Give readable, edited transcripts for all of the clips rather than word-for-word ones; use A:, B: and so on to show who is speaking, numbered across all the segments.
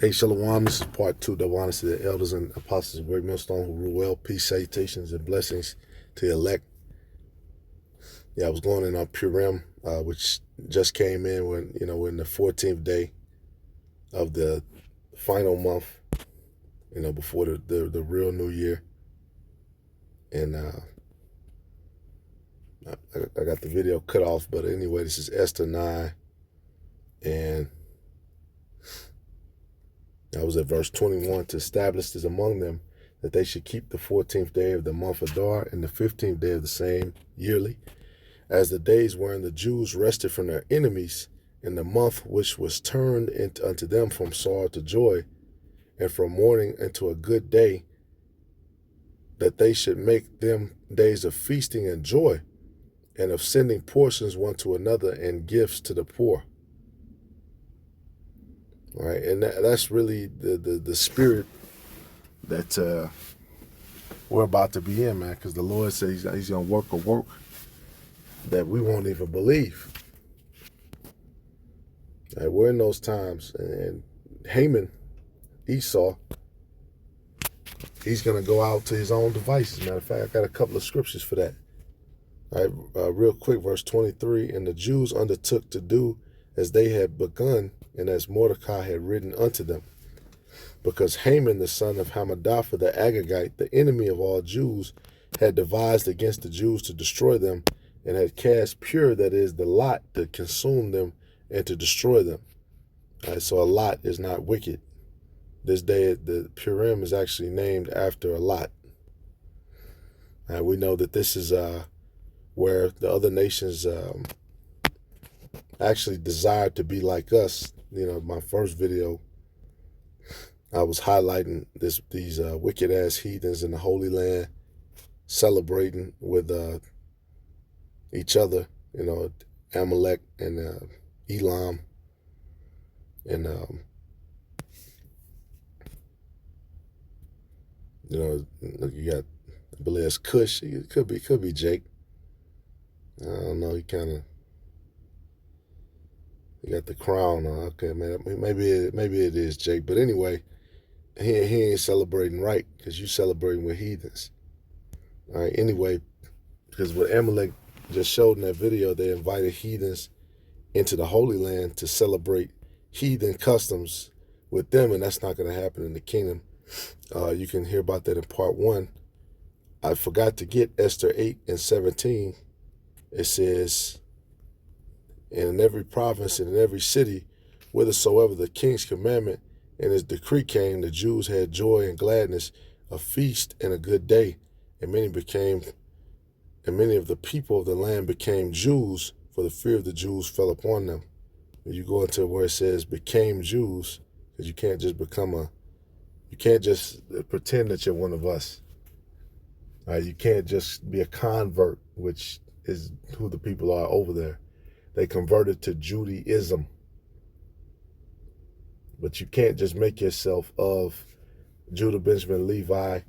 A: Hey, Shalom, this is part two. The honor to the elders and apostles of Great Millstone who rule well. Peace, salutations, and blessings to the elect. Yeah, I was going in on Purim, which just came in when, we're in the 14th day of the final month, before the real new year. And I got the video cut off, but anyway, this is Esther 9, and I was at verse 21. To establish this among them, that they should keep the 14th day of the month Adar and the 15th day of the same yearly, as the days wherein the Jews rested from their enemies, in the month which was turned unto them from sorrow to joy, and from mourning into a good day, that they should make them days of feasting and joy, and of sending portions one to another and gifts to the poor. All right, and that's really the spirit that we're about to be in, man, because the Lord says he's going to work a work that we won't even believe. Right, we're in those times, and Haman, Esau, he's going to go out to his own devices. Matter of fact, I got a couple of scriptures for that. All right, real quick, verse 23, and the Jews undertook to do as they had begun, and as Mordecai had written unto them, because Haman the son of Hammedatha the Agagite, the enemy of all Jews, had devised against the Jews to destroy them, and had cast Pur, that is, the lot, to consume them and to destroy them. All right, so a lot is not wicked. This day, the Purim is actually named after a lot. All right, we know that this is where the other nations actually desire to be like us. My first video, I was highlighting these wicked ass heathens in the Holy Land celebrating with each other. Amalek and Elam, and you got, I believe it's Cush. It could be Jake. I don't know. He got the crown on. Okay, man. Maybe it is Jake. But anyway, he ain't celebrating right, because you celebrating with heathens. All right. Anyway, because what Amalek just showed in that video, they invited heathens into the Holy Land to celebrate heathen customs with them, and that's not going to happen in the kingdom. You can hear about that in part one. I forgot to get Esther 8 and 17. It says, and in every province and in every city, whithersoever the king's commandment and his decree came, the Jews had joy and gladness, a feast and a good day, and many of the people of the land became Jews, for the fear of the Jews fell upon them. When you go into where it says became Jews, because you can't just pretend that you're one of us. You can't just be a convert, which is who the people are over there. They converted to Judaism. But you can't just make yourself of Judah, Benjamin, Levi,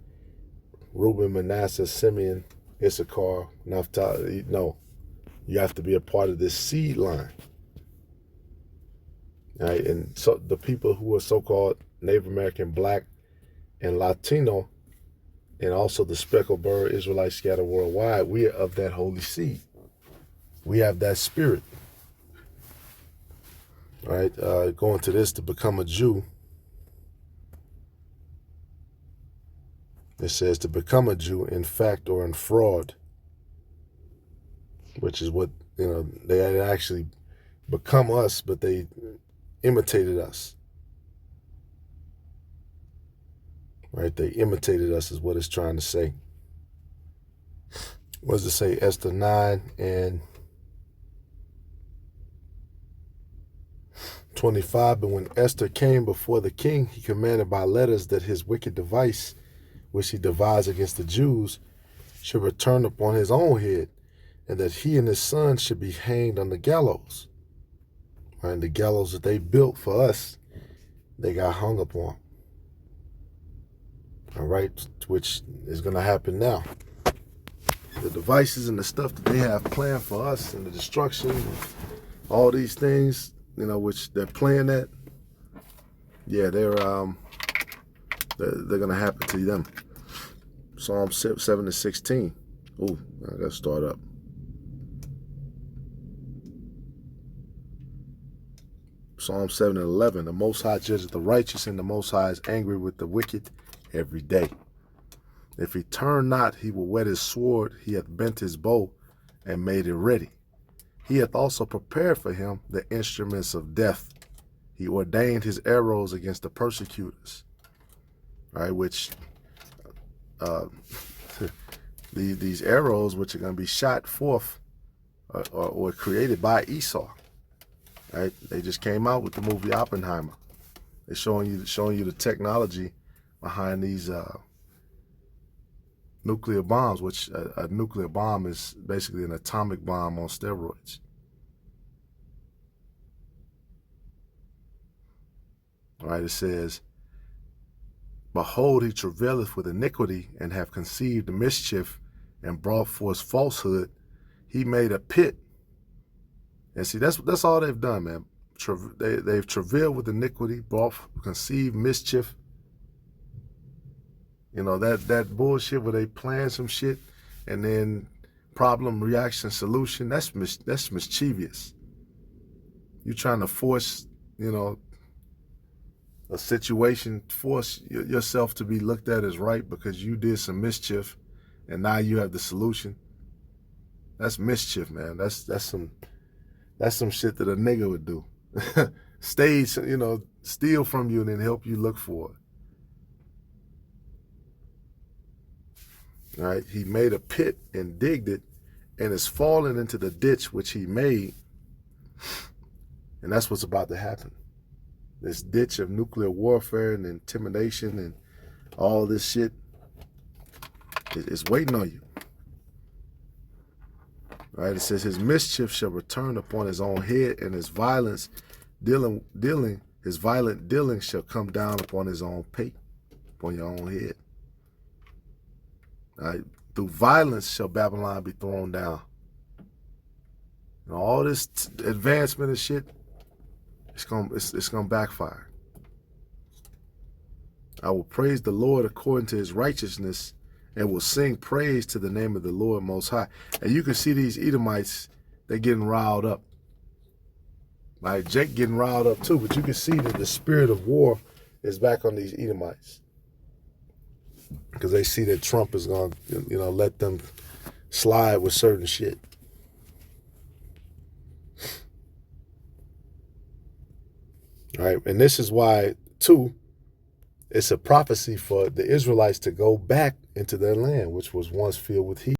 A: Reuben, Manasseh, Simeon, Issachar, Naphtali. No, you have to be a part of this seed line. All right, and so the people who are so-called Native American, Black, and Latino, and also the speckled bird Israelites scattered worldwide, we are of that holy seed. We have that spirit. All right, going to this, to become a Jew. It says to become a Jew in fact or in fraud, which is what, they had actually become us, but they imitated us. Right, they imitated us is what it's trying to say. What does it say? Esther 9 and 25. But when Esther came before the king, he commanded by letters that his wicked device, which he devised against the Jews, should return upon his own head, and that he and his son should be hanged on the gallows. Right, and the gallows that they built for us, they got hung upon. All right, which is going to happen now. The devices and the stuff that they have planned for us, and the destruction, and all these things, which they're playing at, yeah, they're gonna happen to them. Psalm 7-16. Ooh, I gotta start up. Psalm 7-11. The Most High judges the righteous, and the Most High is angry with the wicked every day. If he turn not, he will whet his sword. He hath bent his bow and made it ready. He hath also prepared for him the instruments of death. He ordained his arrows against the persecutors. Right, which these arrows, which are going to be shot forth or created by Esau. Right, they just came out with the movie Oppenheimer. They're showing you the technology behind these nuclear bombs, which a nuclear bomb is basically an atomic bomb on steroids. All right, it says, behold, he travaileth with iniquity, and have conceived mischief, and brought forth falsehood. He made a pit. And see, that's all they've done, man. They've travailed with iniquity, conceived mischief. You know, that bullshit where they plan some shit and then problem, reaction, solution, that's mischievous. You're trying to force, you know, a situation, force yourself to be looked at as right because you did some mischief and now you have the solution. That's mischief, man. That's some shit that a nigga would do. Stage, you know, steal from you and then help you look for it. All right, he made a pit and digged it and is fallen into the ditch which he made. And that's what's about to happen. This ditch of nuclear warfare and intimidation and all this shit is waiting on you. Right? It says his mischief shall return upon his own head, and his violent dealing shall come down upon his own pate, upon your own head. Right? Through violence shall Babylon be thrown down. And all this advancement and shit, it's gonna backfire. I will praise the Lord according to his righteousness, and will sing praise to the name of the Lord Most High. And you can see these Edomites, they're getting riled up. Like Jake getting riled up too, but you can see that the spirit of war is back on these Edomites. Because they see that Trump is going to, you know, let them slide with certain shit. All right, and this is why, too, it's a prophecy for the Israelites to go back into their land, which was once filled with heat.